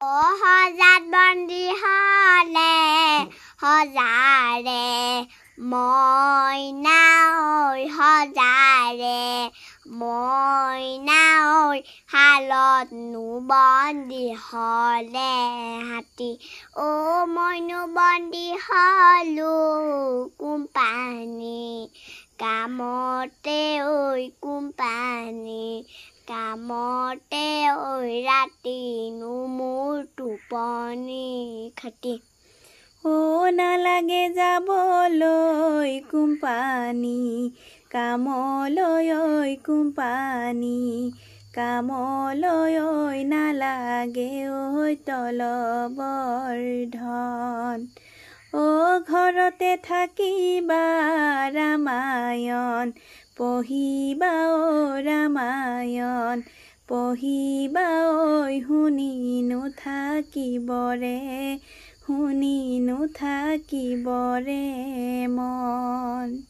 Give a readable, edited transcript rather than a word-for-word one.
সজাত বন্দী হলে সজাৰে মইনা ঐ সজাৰে মইনা ঐ শালত বন্দী হলে হাতী মইনো বন্দী হলো কোম্পানী কামতে ঐ কোম্পানী কামতে ঐ ৰাতিনো মোৰ টোপনি খতি নালাগে যাবলৈ কোম্পানী কামলৈ ঐ কোম্পানী কামলৈ ঐ নালাগে ঐ তলবৰ ধন ঘৰতে থাকিবা ৰামায়ণ পঢ়িবা ৰামায়ণ পঢ়িবা শুনিনো থাকিবৰে মন